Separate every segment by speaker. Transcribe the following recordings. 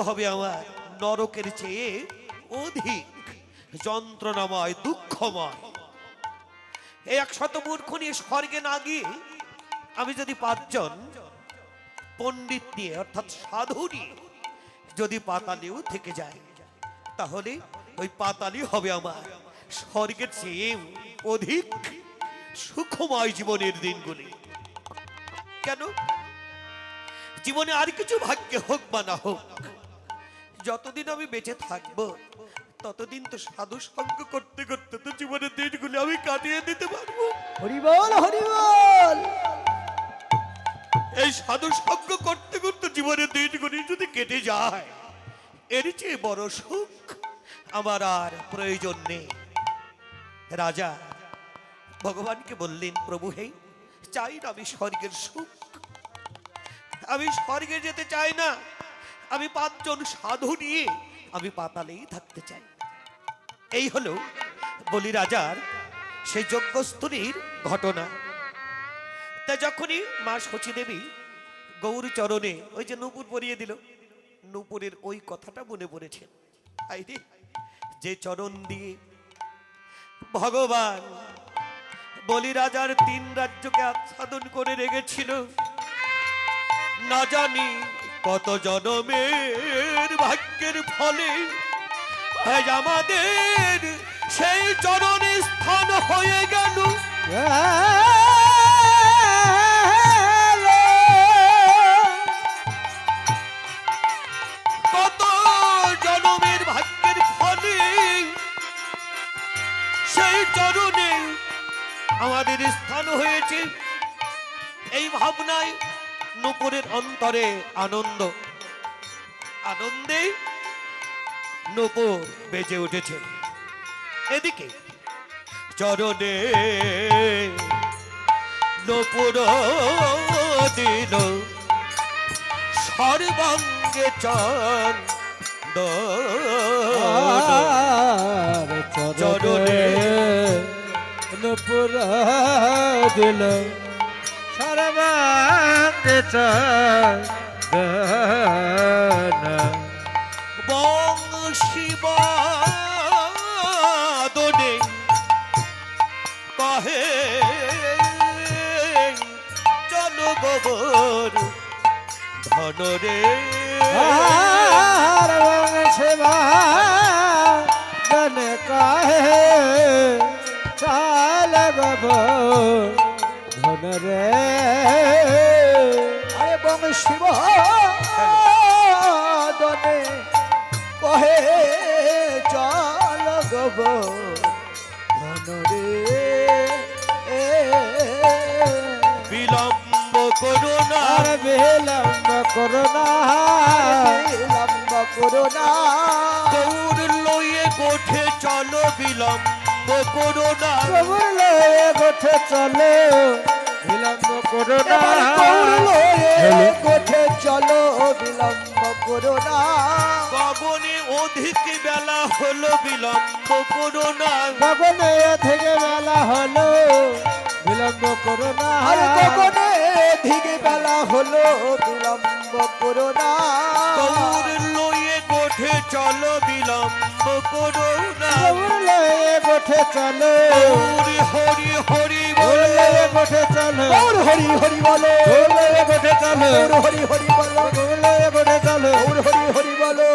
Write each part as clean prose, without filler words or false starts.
Speaker 1: হবে আমার নরকের চেয়ে অধিক যন্ত্রণাময়, দুঃখময়। এই 100 মূর্খ নিয়ে স্বর্গে না গিয়ে আমি যদি 5 জন পণ্ডিত নিয়ে অর্থাৎ সাধু নিয়ে যদি পাতালেও থেকে যাই, তাহলে ওই পাতালি হবে আমার স্বর্গের চেয়ে অধিক সুখময় জীবনের দিনগুলি। কেন? জীবনে আর কিছু ভাগ্যে হোক বা না হোক, যতদিন আমি বেঁচে থাকবো ততদিন তো সাধু সঙ্গ করতে করতে তো জীবনের দিনগুলি আমি কাটিয়ে দিতে পারবো।
Speaker 2: হরি বল, হরি বল।
Speaker 1: এই সাধু সঙ্গ করতে করতে জীবনের দিনগুলি যদি কেটে যায়, এর চেয়ে বড় সুখ আমার আর প্রয়োজন নেই। রাজা ভগবানকে বললেন, প্রভু হে, চাই না আমি স্বর্গের সুখ, আমি স্বর্গে যেতে চাই না, আমি 5 জন সাধু নিয়ে আমি পাতালেই থাকতে চাই। এই হলো বলি রাজার সেই যজ্ঞস্থলীর ঘটনা। তা যখনই মা শচী দেবী গৌর চরণে ওই যে নূপুর পরিয়ে দিল, নূপুরের ওই কথাটা মনে পড়েছে। আইরে, যে চরণ দিয়ে ভগবান বলি রাজার 3 রাজ্যকে আচ্ছাদন করে রেখেছিল, না জানি কত জনমের ভাগ্যের ফলে আজ আমাদের সেই চরণে স্থান হয়ে গেল। কত জনমের ভাগ্যের ফলে সেই চরণে আমাদের স্থান হয়েছে। এই ভাবনায় নূপুরের অন্তরে আনন্দ, আনন্দে নূপুর বেজে উঠেছে। এদিকে চরণে নূপুর দিল সর্বাঙ্গে চন্দন, চরণে
Speaker 2: নূপুর দিল সর্বাঙ্গে চন্দন,
Speaker 1: বংশী বাদনে কহে চল গোবর ধন রে।
Speaker 2: বংশী বাদনে কহে চল গোবর ধন রে। আরে বংশী বাদনে কহে চল গোবর ধন রে।
Speaker 1: বিলম্ব করো না,
Speaker 2: বিলম্ব করো না, বিলম্ব করো না,
Speaker 1: গৌর লয়ে গোঠে চলো বিলম্ব করো না,
Speaker 2: গৌর লয়ে গোঠে চলো বিলম্ব করো না, গৌর লয়ে গোঠে চলো বিলম্ব করো না।
Speaker 1: গগনে অধিক বেলা হলো বিলম্ব করো না,
Speaker 2: গগনে থেকে বেলা হলো বিলম্ব করো না, গগনে থেকে বেলা হলো বিলম্ব করো না।
Speaker 1: গৌর লয়ে গোঠে চলো বিলম্ব করো না,
Speaker 2: গৌর লয়ে গোঠে চলো,
Speaker 1: গৌর হরি হরি বলে
Speaker 2: লয়ে গোঠে চলো, গৌর হরি হরি বলো, গৌর লয়ে গোঠে চলো, গৌর হরি হরি বলো, গৌর লয়ে গোঠে চলো, গৌর হরি হরি বলো।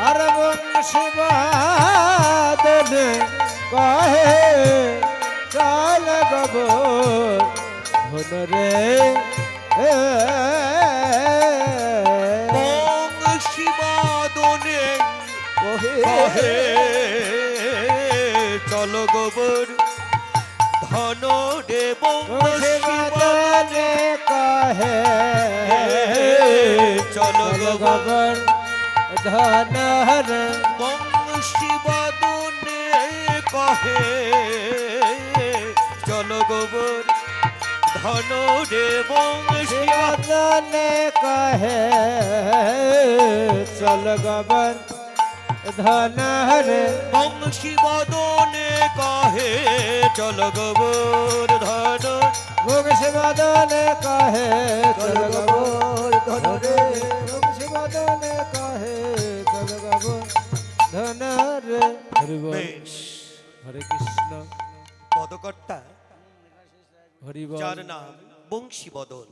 Speaker 2: আর বংশী বাদনে কহে চল গোবর ধন রে।
Speaker 1: বংশী বাদনে কহে চলো গোবর ধন রে। বংশী বাদনে
Speaker 2: কহে
Speaker 1: চলো গোবর
Speaker 2: ধন রে।
Speaker 1: বংশী বাদনে কহে চলো গোবর ধন রে। বংশী
Speaker 2: বাদনে কহে চল গোবর ধন রে।
Speaker 1: বংশী বাদনে কহে চলো গোবর ধন,
Speaker 2: বংশী বাদনে কহে চল গোবর ধন রে। বংশী বাদনে কহে হরি বল
Speaker 1: বেশ
Speaker 2: হরে কৃষ্ণ
Speaker 1: পদকর্তা
Speaker 2: হরি বল
Speaker 1: যার নাম বংশী বদল,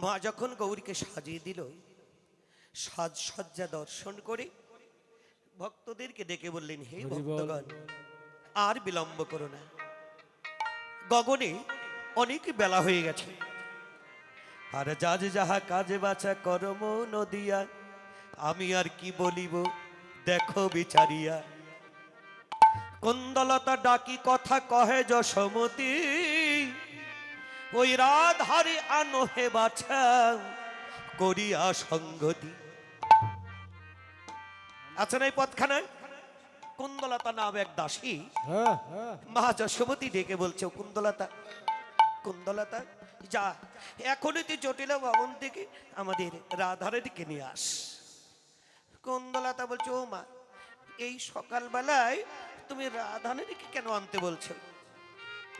Speaker 1: মা যখন গৌরীকে সাজিয়ে দিল, সাজসজ্জা দর্শন করে ভক্তদেরকে ডেকে বললেন, হে
Speaker 2: হরি বল।
Speaker 1: ভক্তগণ, আর বিলম্ব করো না, গগনে অনেক বেলা হয়ে গেছে। আর যার যাহা কাজে বাঁচা কর্ম নদিয়া, আমি আর কি বলিব দেখো বিচারিয়া। কুন্দলতা ডাকি কথা কহে যশোমতী, ওই রাধারে আনো হে বাছা করিয়া সঙ্গতি। আচ্ছা না এই পথখানায় কুন্দলতা নাম এক দাসী
Speaker 2: হ্যাঁ হ্যাঁ
Speaker 1: মা যশোমতী ডেকে বলছে, ও কুন্দলতা, কুন্দলতা যা এখনই তুই জটিলা ভবন থেকে আমাদের রাধারে দিকে নিয়ে আস। কুন্দলতা বলছে, ও মা, এই সকালবেলায় তুমি রাধারানীকে কেন আনতে বলছো?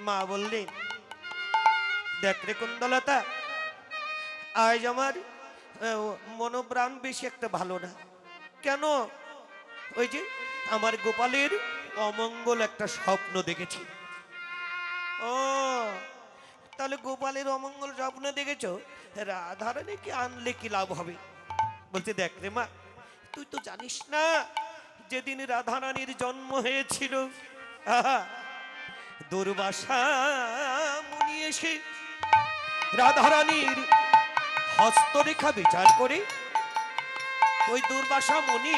Speaker 1: মা বললেন, দেখ রে কুন্দলতা, আজ আমার মনোপ্রাণ বেশি একটা ভালো না। কেন? ওই যে আমার গোপালের অমঙ্গল একটা স্বপ্ন দেখেছি। ও, তাহলে গোপালের অমঙ্গল স্বপ্ন দেখেছো, রাধারানীকে আনলে কি লাভ হবে? বলছে, দেখ রে মা, তুই তো জানিস না যেদিন রাধারানীর জন্ম হয়েছিল, আহা, দুর্বাসা মুনি এসে রাধারানীর হস্তরেখা বিচার করে ওই দুর্বাসা মুনি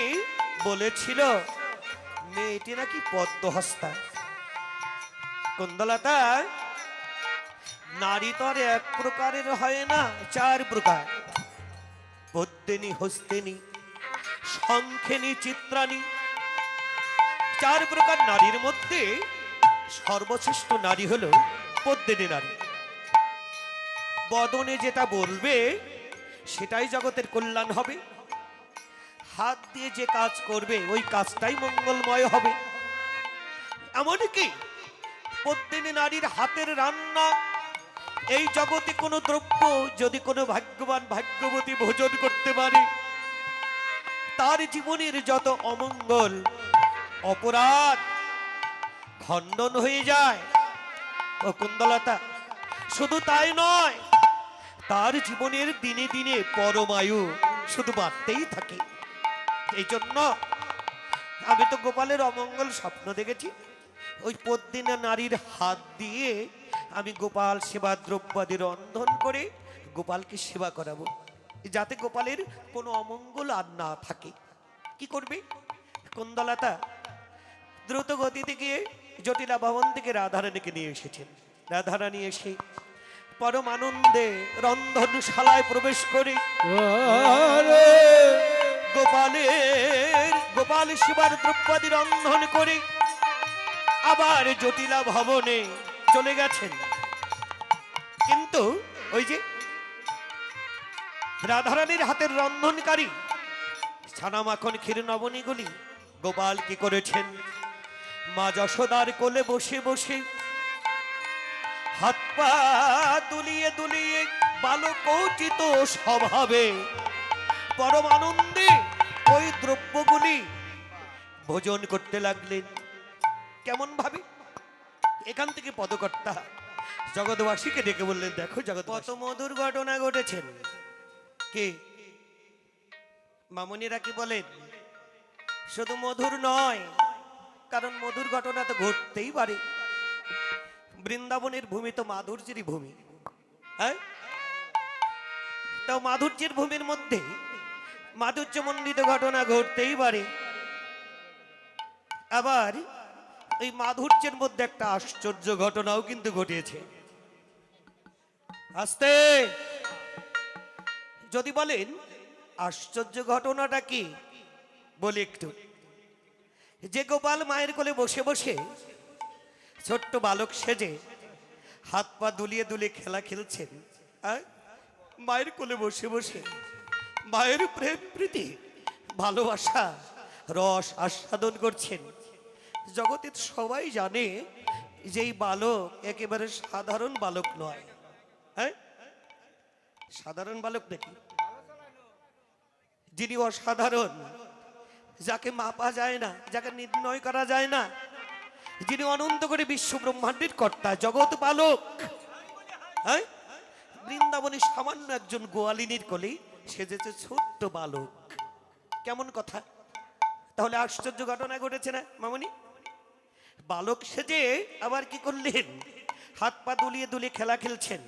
Speaker 1: বলেছিল মেয়েটি নাকি পদ্মহস্তা। কুন্দলতা, নারী তো আর এক প্রকারের হয় না, চার প্রকার। পদ্মিনী, হস্তিনী, শঙ্খিনী, চিত্রানী, চার প্রকার নারীর মধ্যে সর্বশ্রেষ্ঠ নারী হলো পদ্মিনী নারী। বদনে যেটা বলবে সেটাই জগতের কল্যাণ হবে, হাত দিয়ে যে কাজ করবে ওই কাজটাই মঙ্গলময় হবে। এমনকি পদ্মিনী নারীর হাতের রান্না এই জগতে কোনো দ্রব্য যদি কোনো ভাগ্যবান ভাগ্যবতী ভোজন করতে পারে, তার জীবনের যত অমঙ্গল অপরাধ খণ্ডন হয়ে যায়। ও কুন্দলতা, শুধু তাই নয়, তার জীবনের দিনে দিনে পরমায়ু শুধু বাড়তেই থাকে। এই জন্য আমি তো গোপালের অমঙ্গল স্বপ্ন দেখেছি, ওই পদ্মিনী নারীর হাত দিয়ে আমি গোপাল সেবা দ্রব্যাদি রন্ধন করে গোপালকে সেবা করাবো, যাতে গোপালের কোনো অমঙ্গল আর না থাকে। কি করবে? কুন্দলতা দ্রুত গতিতে গিয়ে জটিলা ভবন থেকে রাধারানীকে নিয়ে এসেছেন। রাধারানী এসে পরম আনন্দে রন্ধনশালায় প্রবেশ করে
Speaker 2: ওরে
Speaker 1: গোপাল সেবার দ্রব্যাদি রন্ধন করে আবার জটিলা ভবনে চলে গেছেন। কিন্তু ওই যে রাধারানীর হাতের রন্ধনকারী ছানা মাখন ক্ষীর নবনীগুলি গোপাল কি করেছেন, মা যশোদার কোলে বসে বসে হাত পা দুলিয়ে দুলিয়ে বালকোচিত স্বভাবে পরম আনন্দে ওই দ্রব্যগুলি ভোজন করতে লাগলেন। কেমন ভাবে? এখান থেকে পদকর্তা জগৎবাসীকে ডেকে বললেন, দেখো জগৎ, কত মধুর ঘটনা ঘটেছেন। কে মামুনিরা কি বলেন? শুধু মধুর নয়, কারণ মধুর ঘটনা তো ঘটতেই পারে। বৃন্দাবনের ভূমি তো মাধুর্যেরই ভূমি, হ্যাঁ? তো মাধুর্যের ভূমির মধ্যে মাধুর্যমণ্ডিত ঘটনা ঘটতেই পারে। আবার এই মাধুর্যের মধ্যে একটা আশ্চর্য ঘটনাও কিন্তু ঘটেছে। আস্তে যদি বলেন আশ্চর্য ঘটনাটা কি, বলি একটু। যে গোপাল মায়ের কোলে বসে বসে ছোট্ট বালক সেজে হাত পা দুলিয়ে দুলিয়ে খেলা খেলছেন, মায়ের কোলে বসে বসে মায়ের প্রেম প্রীতি ভালোবাসা রস আস্বাদন করছেন, জগতে সবাই জানে যে এই বালক একেবারে সাধারণ বালক নয়। হ্যাঁ, সাধারণ বালক নাকি? যিনি অসাধারণ যাকে মাপা যায় না, যাকে নির্ণয় করা যায় না, যিনি অনন্ত করে বিশ্ব ব্রহ্মাণ্ডের কর্তা, জগৎ পালক, হ্যাঁ, বৃন্দাবনে সামান্য একজন গোয়ালিনীর কোলে সেজেছে ছোট্ট বালক। কেমন কথা! তাহলে আশ্চর্য ঘটনা ঘটেছে না মামনি? বালক সেজে আবার কি করলেন? হাত পা দুলিয়ে দুলিয়ে খেলা খেলছেন,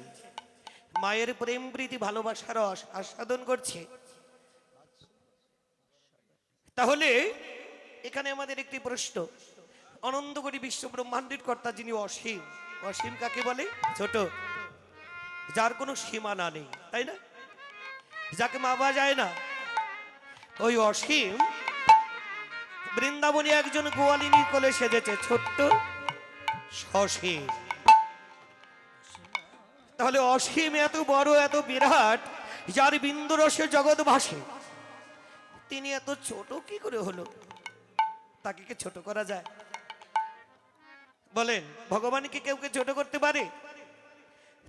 Speaker 1: মায়ের প্রেম প্রীতি ভালোবাসার রস আস্বাদন করছে। তাহলে এখানে আমাদের একটি প্রশ্ন, অনন্ত কোটি বিশ্ব ব্রহ্মাণ্ডের কর্তা যিনি অসীম, অসীম কাকে বলে? ছোট, যার কোনো সীমানা নেই, তাই না? যাকে মাপা যায় না, ওই অসীম বৃন্দাবনে একজন গোয়ালিনীর কোলে সেজেছে ছোট্ট সসীম। তাহলে অসীম এত বড়, এত বিরাট, যার বিন্দু রসে জগৎ ভাসে, তিনি এত ছোট কি করে হলো? তাকে কি ছোট করা যায়? বলেন, ভগবানকে কেউ কে ছোট করতে পারে?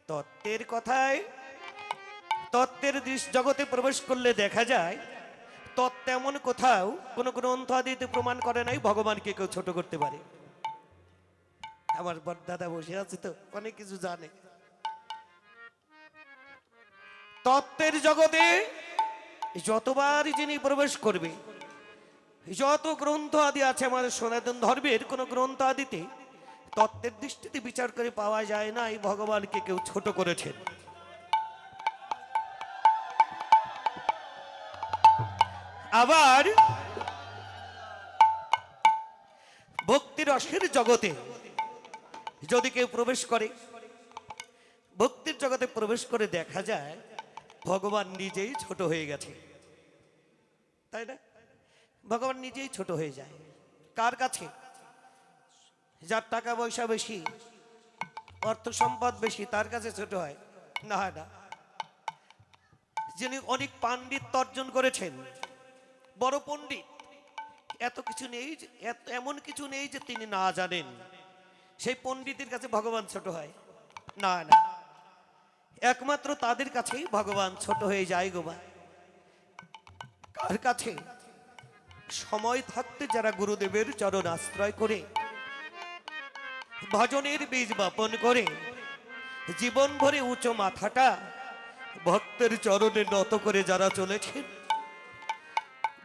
Speaker 1: তত্ত্বের কথায়, তত্ত্বের জগতে প্রবেশ করলে দেখা যায় তত্ত্ব এমন কোথাও কোন গ্রন্থ আদিতে প্রমাণ করে নাই ভগবানকে কেউ ছোট করতে পারে। আমার বড়দাদা বসে আছে তো, অনেক কিছু জানে। তত্ত্বের জগতে যতবার যিনি প্রবেশ করবে, যত গ্রন্থ আদি আছে আমাদের সনাতন ধর্মের, কোন গ্রন্থ আদিতে তত্ত্বের দৃষ্টিতে বিচার করে পাওয়া যায় না এই ভগবানকে কেউ ছোট করেছেন। আবার ভক্তি রসের জগতে যদি কেউ প্রবেশ করে, ভক্তির জগতে প্রবেশ করে দেখা যায় ভগবান নিজেই ছোট হয়ে গেছে, তাই না? ভগবান নিজেই ছোট হয়ে যায়। কার কাছে? যার টাকা পয়সা বেশি, অর্থ সম্পদ বেশি, তার কাছে ছোট হয় না, হয় না। যিনি অনেক পাণ্ডিত্য অর্জন করেছেন, বড় পণ্ডিত, এত কিছু নেই, এমন কিছু নেই যে তিনি না জানেন, সেই পণ্ডিতের কাছে ভগবান ছোট হয় না, না। একমাত্র তাদের কাছেই ভগবান ছোট হয়ে যায় গো মা। কার কাছে? সময় থাকতে যারা গুরুদেবের চরণ আশ্রয় করে ভজনের বীজ বপন করে জীবন ভরে উঁচু মাথাটা ভক্তের চরণে নত করে যারা চলেছেন,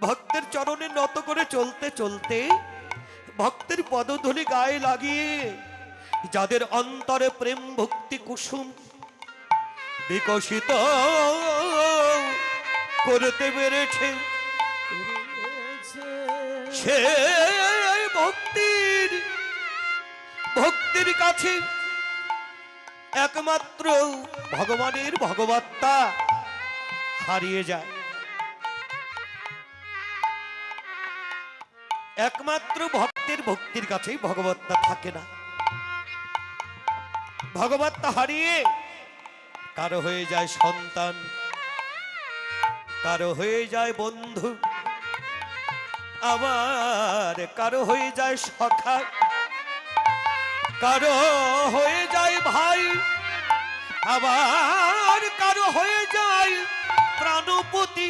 Speaker 1: ভক্তের চরণে নত করে চলতে চলতে ভক্তের পদধূলি গায়ে লাগিয়ে যাদের অন্তরে প্রেম ভক্তি কুসুম বিকশিত করতে পেরেছে, সে ভক্তির কাছে একমাত্র ভগবানের ভগবত্তা হারিয়ে যায়। একমাত্র ভক্তের ভক্তির কাছেই ভগবত্তা থাকে না। ভগবত্তা হারিয়ে কারো হয়ে যায় সন্তান, কারো হয়ে যায় বন্ধু, আবার কারো হয়ে যায় সখা, কারো হয়ে যায় ভাই, আবার কারো হয়ে যায় প্রাণপতি।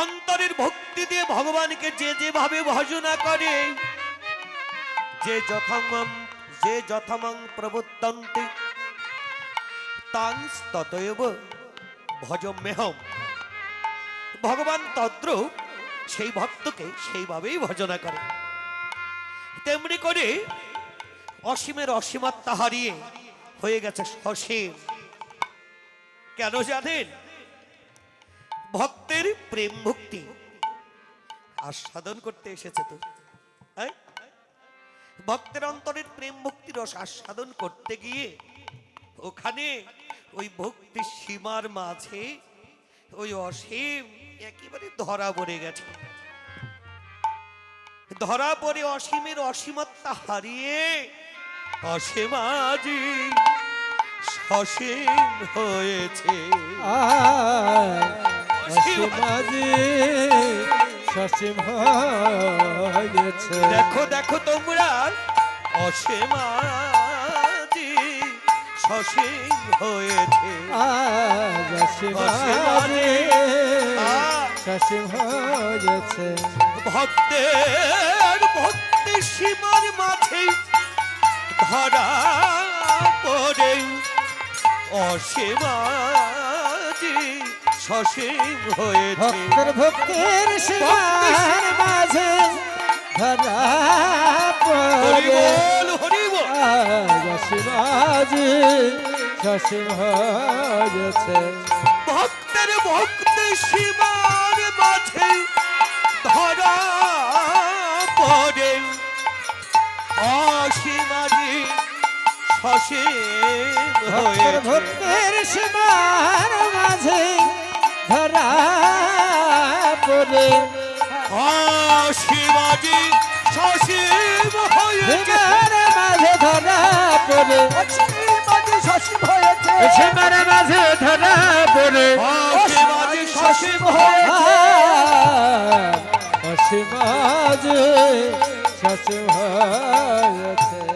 Speaker 1: অন্তরের ভক্তি দিয়ে ভগবানকে যে যেভাবে ভজনা করে, যে যথামং প্রবুদ্ধন্তি তাং ততএব ভজমেহম। ভগবান তদ্রূপ সেই ভক্তকে সেইভাবেই ভজনা করে। তেমনি করে অসীমের অসীমত্তা হারিয়ে হয়ে গেছে সসীম। কেন জানেন? ভক্তের প্রেম ভক্তি আস্বাদন করতে এসেছে তো, ভক্তের অন্তরের প্রেম ভক্তি রস আস্বাদন করতে গিয়ে ওখানে ওই ভক্তি সীমার মাঝে ওই অসীম একেবারে ধরা পড়ে গেছে। ধরা পড়ে অসীমের অসীমত্তা হারিয়ে অসীমাজি সসীম হয়েছে।
Speaker 2: অসীমাজি সসীম হয়েছে।
Speaker 1: দেখো দেখো তোমরা, অসীমাজি সসীম হয়েছে।
Speaker 2: অসীমাজি সসীম হয়েছে
Speaker 1: ভক্তের ভক্তি সীমার মাঝে ধরা পড়ে অসীমাজি সসীম হয়েছে
Speaker 2: ভক্তের ভক্তির সীমার মাঝে ধরা
Speaker 1: হরি
Speaker 2: পড়ে
Speaker 1: বল হরি বল
Speaker 2: অসীমাজি সসীম হয়েছে
Speaker 1: ভক্তের ভক্তি সীমার মাঝে ধরা পড়ে অসীমাজি সসীম
Speaker 2: ভক্তের
Speaker 1: হয়েছে
Speaker 2: ভক্তির সীমার মাঝে ধরা পড়ে
Speaker 1: শিবাজি সসীম হয়েছে
Speaker 2: সীমার মাঝে ধরা পড়ে সীমার মাঝে ধরা পড়ে
Speaker 1: শিবাজি সসীম হয়েছে
Speaker 2: অসীমাজি সসীম হয়েছে